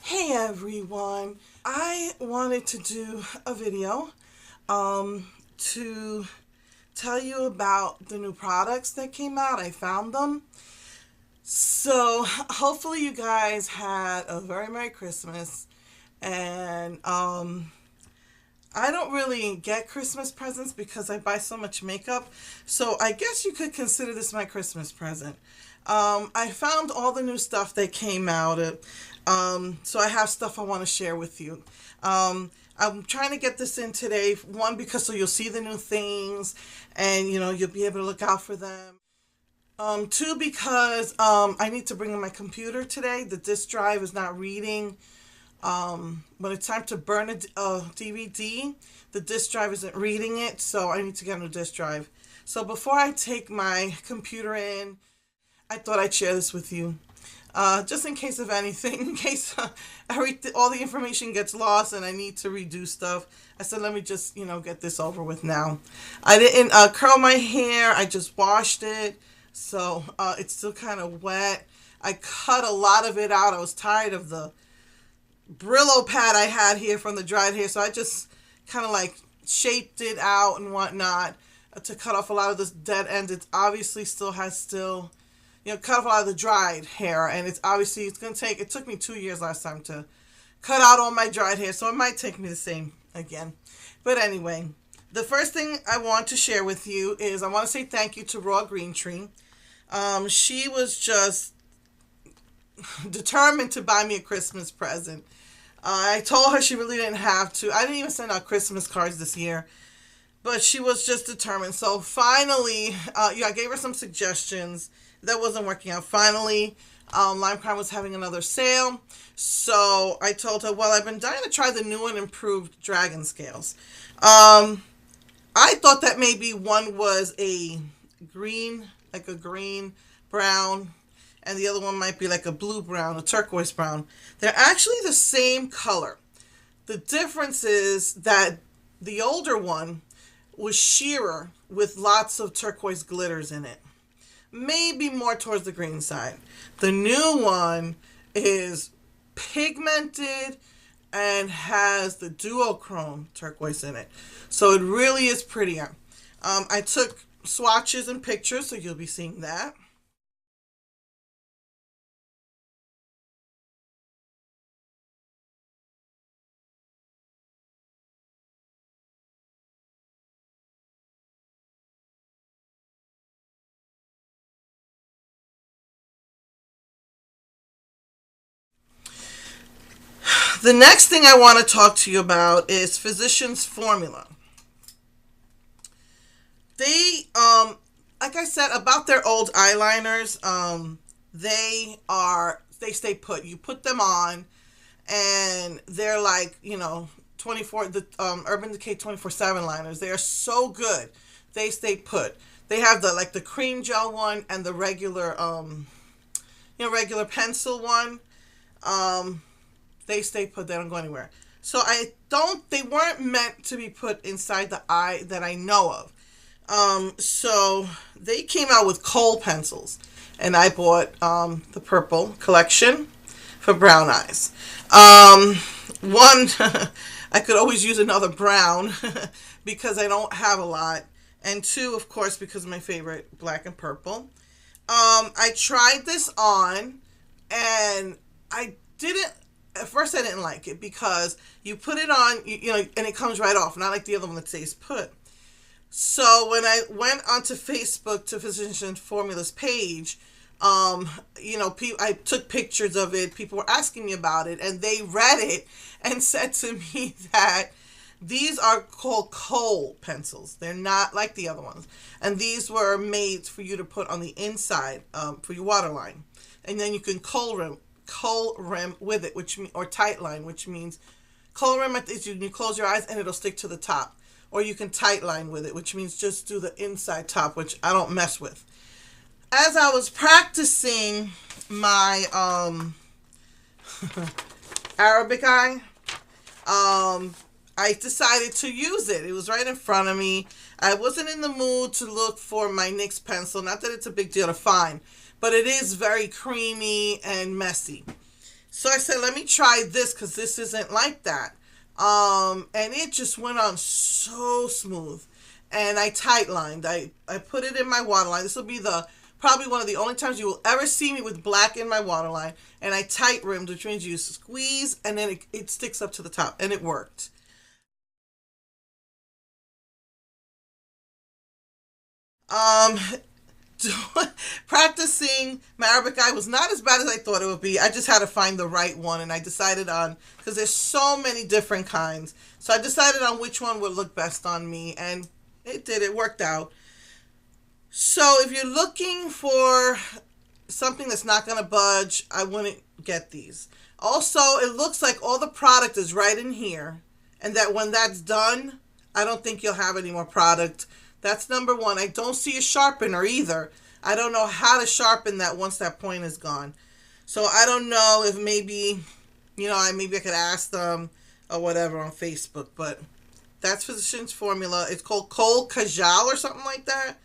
Hey everyone, I wanted to do a video to tell you about the new products that came out. I found them. So hopefully you guys had a very Merry Christmas. And I don't really get Christmas presents because I buy so much makeup. So I guess you could consider this my Christmas present. I found all the new stuff that came out. So I have stuff I want to share with you. I'm trying to get this in today. One, because so you'll see the new things and you'll be able to look out for them. Two, because I need to bring in my computer today. The disk drive is not reading. When it's time to burn a DVD, the disk drive isn't reading it, so I need to get a new disk drive. So before I take my computer in, I thought I'd share this with you. Just in case of anything, in case all the information gets lost and I need to redo stuff. I said, let me just, get this over with now. I didn't curl my hair. I just washed it. So it's still kind of wet. I cut a lot of it out. I was tired of the Brillo pad I had here from the dried hair. So I just kind of like shaped it out and whatnot to cut off a lot of this dead end. It obviously cut off a lot of the dried hair, and it's going to take, it took me 2 years last time to cut out all my dried hair, so it might take me the same again. But anyway, the first thing I want to share with you is I want to say thank you to Raw Green Tree. She was just determined to buy me a Christmas present. I told her she really didn't have to. I didn't even send out Christmas cards this year, but she was just determined. So finally, I gave her some suggestions. That wasn't working out. Finally, Lime Crime was having another sale. So I told her, well, I've been dying to try the new and improved Dragon Scales. I thought that maybe one was a green, like a green brown, and the other one might be like a blue brown, a turquoise brown. They're actually the same color. The difference is that the older one was sheerer with lots of turquoise glitters in it. Maybe more towards the green side. The new one is pigmented and has the duochrome turquoise in it. So it really is prettier. I took swatches and pictures, so you'll be seeing that. The next thing I want to talk to you about is Physicians Formula. They, like I said about their old eyeliners, they stay put. You put them on, and they're like 24. The Urban Decay 24/7 liners. They are so good. They stay put. They have the cream gel one and the regular pencil one. They stay put. They don't go anywhere. So they weren't meant to be put inside the eye that I know of. So they came out with kohl pencils, and I bought the purple collection for brown eyes. One, I could always use another brown because I don't have a lot, and two, of course, because of my favorite black and purple. I tried this on, and I didn't. At first, I didn't like it because you put it on, and it comes right off, not like the other one that says put. So when I went onto Facebook to Physician Formula's page, I took pictures of it. People were asking me about it, and they read it and said to me that these are called kohl pencils. They're not like the other ones, and these were made for you to put on the inside for your waterline, and then you can kohl rim with it, or tight line, which means kohl rim is you close your eyes and it'll stick to the top. Or you can tight line with it, which means just do the inside top, which I don't mess with. As I was practicing my Arabic eye, I decided to use it. It was right in front of me. I wasn't in the mood to look for my NYX pencil. Not that it's a big deal to find, but it is very creamy and messy. So I said, let me try this because this isn't like that. And it just went on so smooth. And I tight lined. I put it in my waterline. This will be the probably one of the only times you will ever see me with black in my waterline. And I tight rimmed, which means you squeeze and then it sticks up to the top. And it worked. Um, Practicing my Arabic eye was not as bad as I thought it would be. I just had to find the right one, and I decided on because there's so many different kinds. So I decided on which one would look best on me, and it did. It worked out. So if you're looking for something that's not going to budge, I wouldn't get these. Also, it looks like all the product is right in here, and that when that's done, I don't think you'll have any more product. That's number one. I don't see a sharpener either. I don't know how to sharpen that once that point is gone. So I don't know if maybe, maybe I could ask them or whatever on Facebook. But that's Physicians Formula. It's called Kohl Kajal or something like that.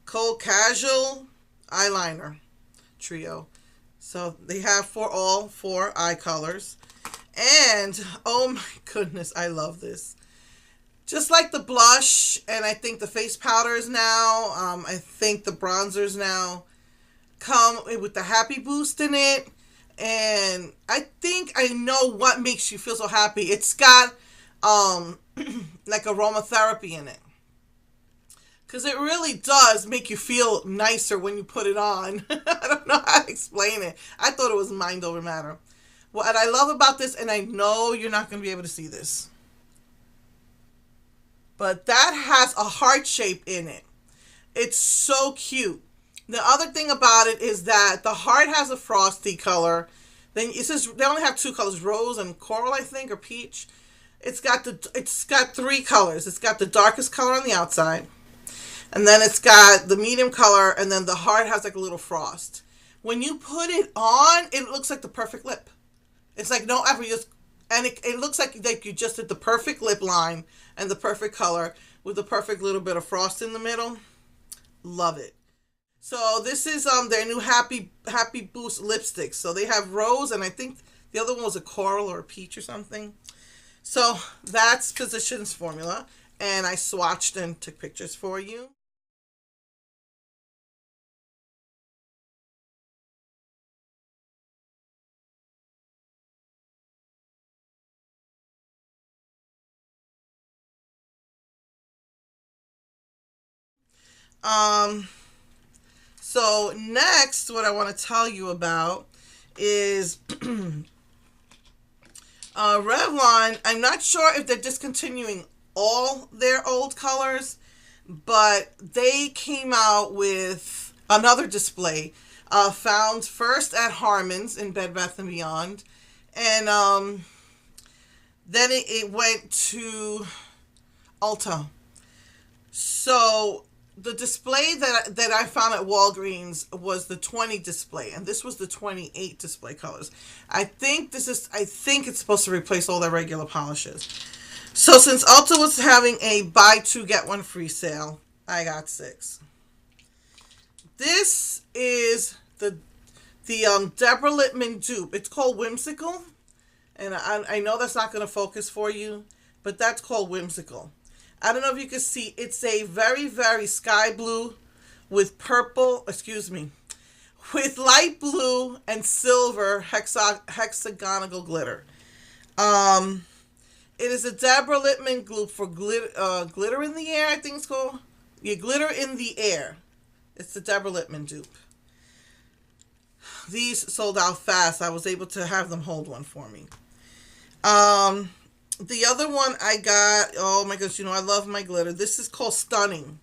Kohl Casual Eyeliner Trio. So they have for all 4 eye colors. And, oh my goodness, I love this. Just like the blush, and I think the face powders now, I think the bronzers now come with the happy boost in it. And I think I know what makes you feel so happy. It's got like aromatherapy in it. Because it really does make you feel nicer when you put it on. I don't know how to explain it. I thought it was mind over matter. What I love about this, and I know you're not going to be able to see this, but that has a heart shape in it. It's so cute. The other thing about it is that the heart has a frosty color. Then it says they only have 2 colors, rose and coral, I think, or peach. It's got 3 colors. It's got the darkest color on the outside, and then it's got the medium color, and then the heart has like a little frost. When you put it on, it looks like the perfect lip. It's like no effort. And it looks like you just did the perfect lip line and the perfect color with the perfect little bit of frost in the middle. Love it. So this is their new Happy Boost lipsticks. So they have rose, and I think the other one was a coral or a peach or something. So that's Physicians Formula, and I swatched and took pictures for you. Um, so next, what I want to tell you about is Revlon. I'm not sure if they're discontinuing all their old colors, but they came out with another display. Found first at Harmon's in Bed Bath and Beyond, and then it went to Ulta. So the display that I found at Walgreens was the 20 display, and this was the 28 display colors. I think it's supposed to replace all their regular polishes. So since Ulta was having a buy 2 get 1 free sale, I got 6. This is the Deborah Lippmann dupe. It's called Whimsical, and I know that's not going to focus for you, but that's called Whimsical. I don't know if you can see. It's a very, very sky blue with with light blue and silver hexagonal glitter. It is a Deborah Lippmann dupe for glitter in the air, I think it's called. Yeah, glitter in the air. It's the Deborah Lippmann dupe. These sold out fast. I was able to have them hold one for me. The other one I got, oh my gosh, I love my glitter. This is called Stunning.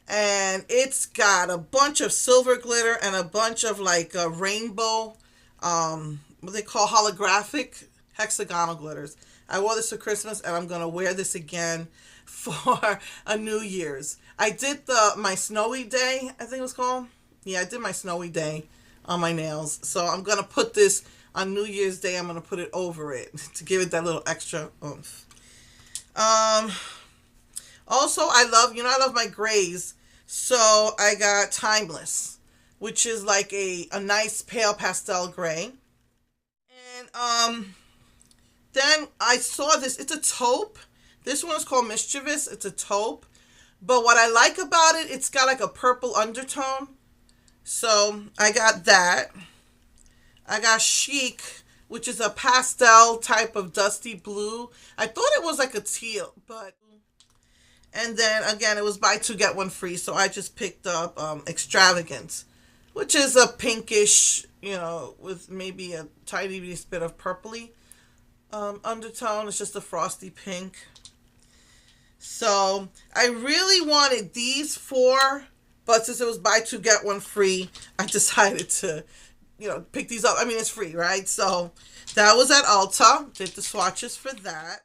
And it's got a bunch of silver glitter and a bunch of like rainbow, what they call holographic hexagonal glitters. I wore this for Christmas, and I'm going to wear this again for a New Year's. I did my snowy day, I think it was called. Yeah, I did my snowy day on my nails. So I'm going to put this on New Year's Day. I'm going to put it over it to give it that little extra oomph. Also, I love my grays. So I got Timeless, which is like a nice pale pastel gray. um, then I saw this. It's a taupe. This one is called Mischievous. It's a taupe. But what I like about it, it's got like a purple undertone. So I got that. I got Chic, which is a pastel type of dusty blue. I thought it was like a teal, but... And then again, it was buy two get one free, so I just picked up Extravagance, which is a pinkish, with maybe a tiny bit of purpley undertone. It's just a frosty pink. So I really wanted these four, but since it was buy two get one free, I decided to, pick these up. I mean, it's free, right? So that was at Ulta. Did the swatches for that.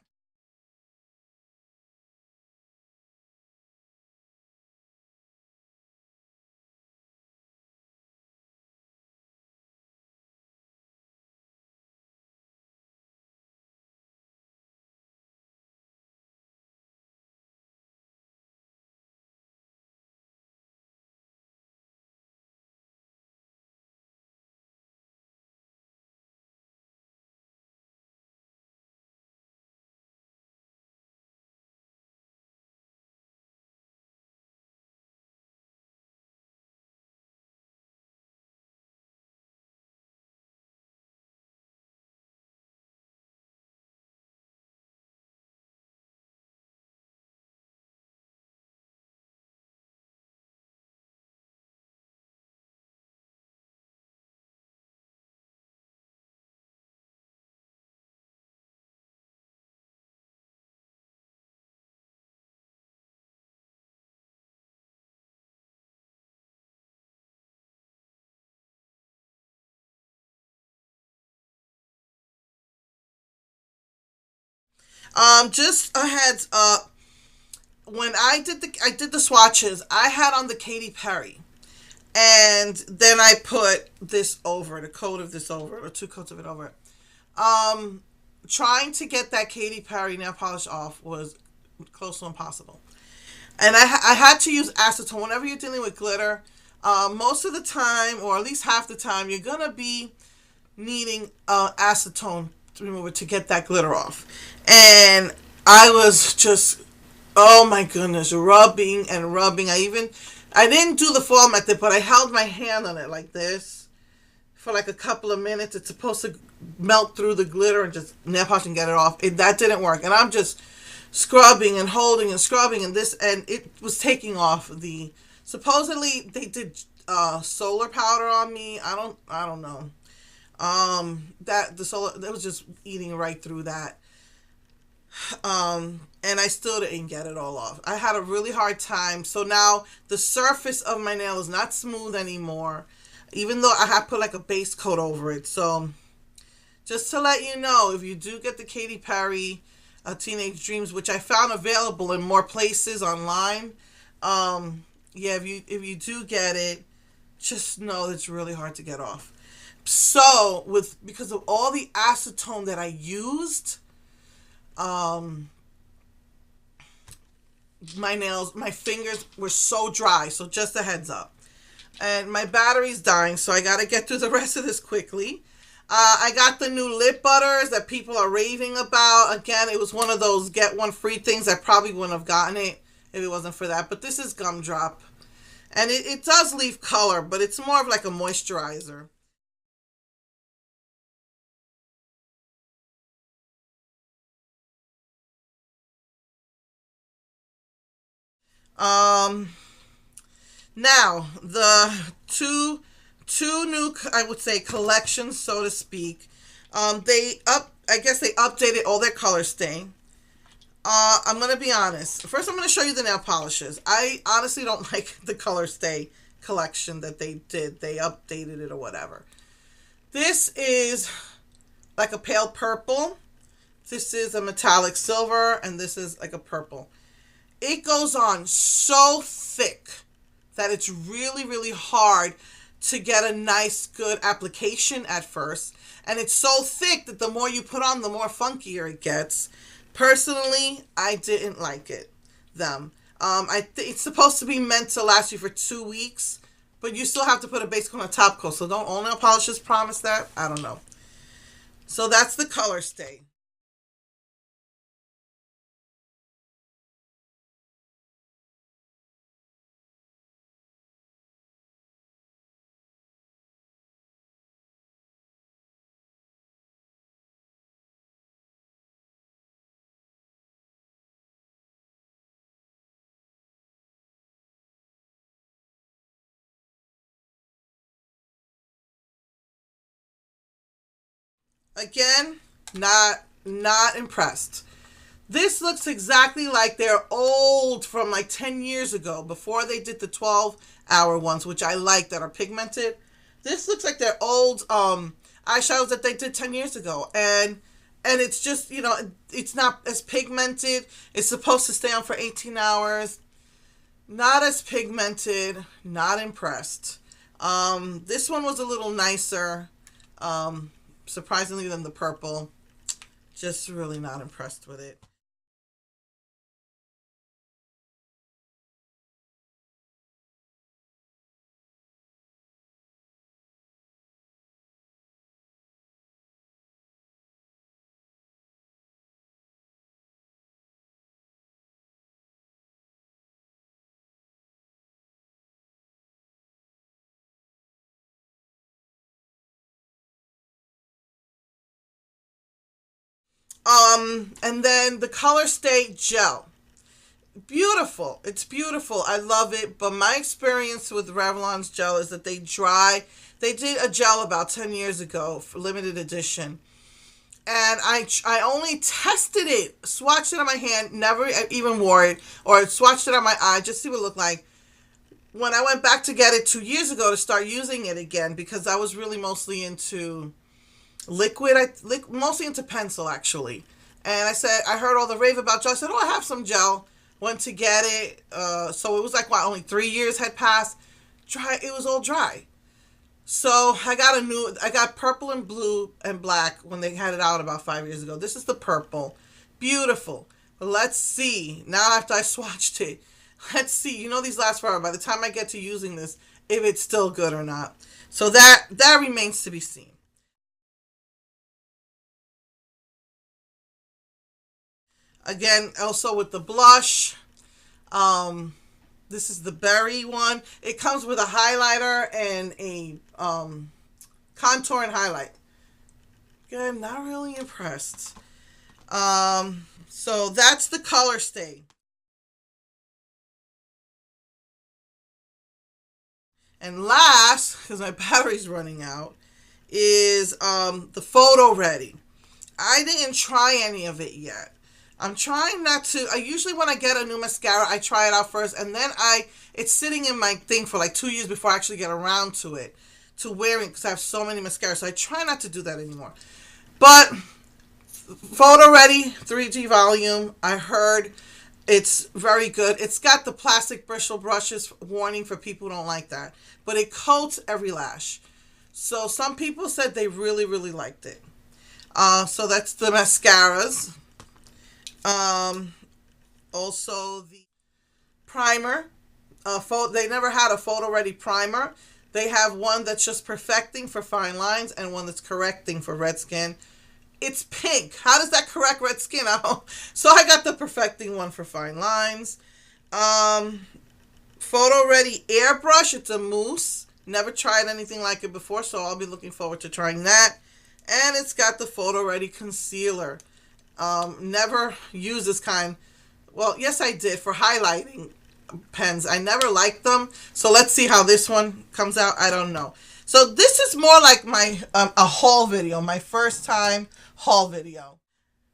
Just a heads up. When I did the swatches, I had on the Katy Perry, and then I put this over it, a coat of this over it, or two coats of it over it. Um, Trying to get that Katy Perry nail polish off was close to impossible, and I had to use acetone whenever you're dealing with glitter. Most of the time, or at least half the time, you're gonna be needing acetone to remove it to get that glitter off, and I was just, oh my goodness, rubbing and rubbing. I didn't do the fall method, but I held my hand on it like this for like a couple of minutes. It's supposed to melt through the glitter and just nail polish and get it off. That didn't work, and I'm just scrubbing and holding and scrubbing and it was taking off the. Supposedly they did solar powder on me. I don't know. That the solar that was just eating right through that. And I still didn't get it all off. I had a really hard time. So now the surface of my nail is not smooth anymore, even though I have put like a base coat over it. So just to let you know, if you do get the Katy Perry Teenage Dreams, which I found available in more places online, yeah, if you do get it, just know it's really hard to get off. So because of all the acetone that I used, um, my fingers were so dry. So just a heads up. And my battery's dying, so I gotta get through the rest of this quickly. I got the new lip butters that people are raving about. Again, it was one of those get one free things. I probably wouldn't have gotten it if it wasn't for that. But this is Gumdrop. And it does leave color, but it's more of like a moisturizer. Um, Now, the two new, I would say, collections, so to speak. I guess they updated all their color stain. I'm gonna be honest. First, I'm gonna show you the nail polishes. I honestly don't like the color stay collection that they did. They updated it or whatever. This is like a pale purple. This is a metallic silver, and this is like a purple. It goes on so thick that it's really, really hard to get a nice, good application at first. And it's so thick that the more you put on, the more funkier it gets. Personally, I didn't like them. It's supposed to be meant to last you for 2 weeks, but you still have to put a base coat on a top coat. So don't all nail polishes promise that? I don't know. So that's the color stay. Again, not impressed. This looks exactly like they're old from like 10 years ago before they did the 12-hour ones, which I like, that are pigmented. This looks like they're old eyeshadows that they did 10 years ago. And it's just, it's not as pigmented. It's supposed to stay on for 18 hours. Not as pigmented. Not impressed. This one was a little nicer, surprisingly, than the purple. Just really not impressed with it. And then the Color Stay Gel. Beautiful. It's beautiful. I love it. But my experience with Revlon's gel is that they dry. They did a gel about 10 years ago for limited edition. And I only tested it, swatched it on my hand, never even wore it, or swatched it on my eye just to see what it looked like. When I went back to get it 2 years ago to start using it again, because I was really mostly into liquid, mostly into pencil actually. And I heard all the rave about gel. I said, oh, I have some gel. Went to get it. So it was like, what, only 3 years had passed. Dry. It was all dry. So I got purple and blue and black when they had it out about 5 years ago. This is the purple. Beautiful. But let's see. Now after I swatched it, let's see. These last forever. By the time I get to using this, if it's still good or not. So that remains to be seen. Again, also with the blush. This is the berry one. It comes with a highlighter and a contour and highlight. Again, not really impressed. So that's the Color Stay. And last, because my battery's running out, is the Photo Ready. I didn't try any of it yet. I'm trying not to. I usually, when I get a new mascara, I try it out first, and then it's sitting in my thing for like 2 years before I actually get around to it, to wearing, because I have so many mascaras. So I try not to do that anymore. But Photo Ready 3G volume, I heard it's very good. It's got the plastic bristle brushes warning for people who don't like that, but it coats every lash. So some people said they really, really liked it. So that's the mascaras. Also the primer. They never had a Photo Ready primer. They have one that's just perfecting for fine lines and one that's correcting for red skin. It's pink. How does that correct red skin? So I got the perfecting one for fine lines. Photo Ready airbrush. It's a mousse. Never tried anything like it before, so I'll be looking forward to trying that. And it's got the Photo Ready concealer. Never used this kind. Well, yes, I did for highlighting pens. I never liked them. So let's see how this one comes out. I don't know. So this is more like my a haul video, my first time haul video.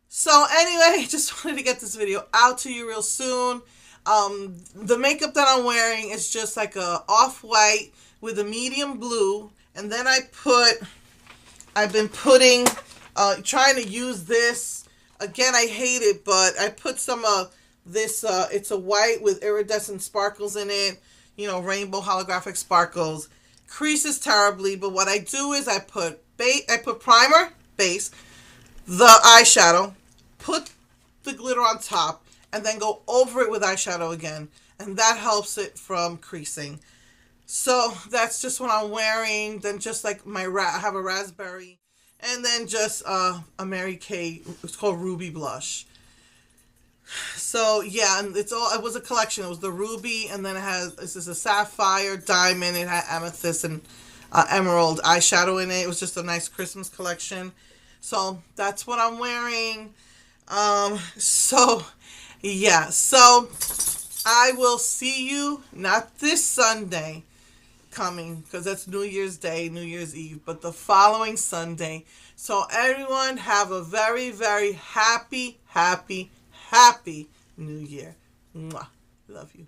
So anyway, just wanted to get this video out to you real soon. The makeup that I'm wearing is just like a off-white with a medium blue. And then I've been putting, trying to use this. Again, I hate it, but I put some of this, it's a white with iridescent sparkles in it, rainbow holographic sparkles. Creases terribly, but what I do is I put primer, base, the eyeshadow, put the glitter on top, and then go over it with eyeshadow again, and that helps it from creasing. So that's just what I'm wearing. Then just like I have a raspberry And then just a Mary Kay. It's called Ruby Blush. So yeah, and it was a collection. It was the ruby, and then this is a sapphire, diamond. It had amethyst and emerald eyeshadow in it. It was just a nice Christmas collection. So that's what I'm wearing. So yeah, so I will see you not this Sunday coming, because that's New Year's Day, New Year's Eve, but the following Sunday. So everyone have a very, very happy, happy, happy New Year. Mwah. Love you.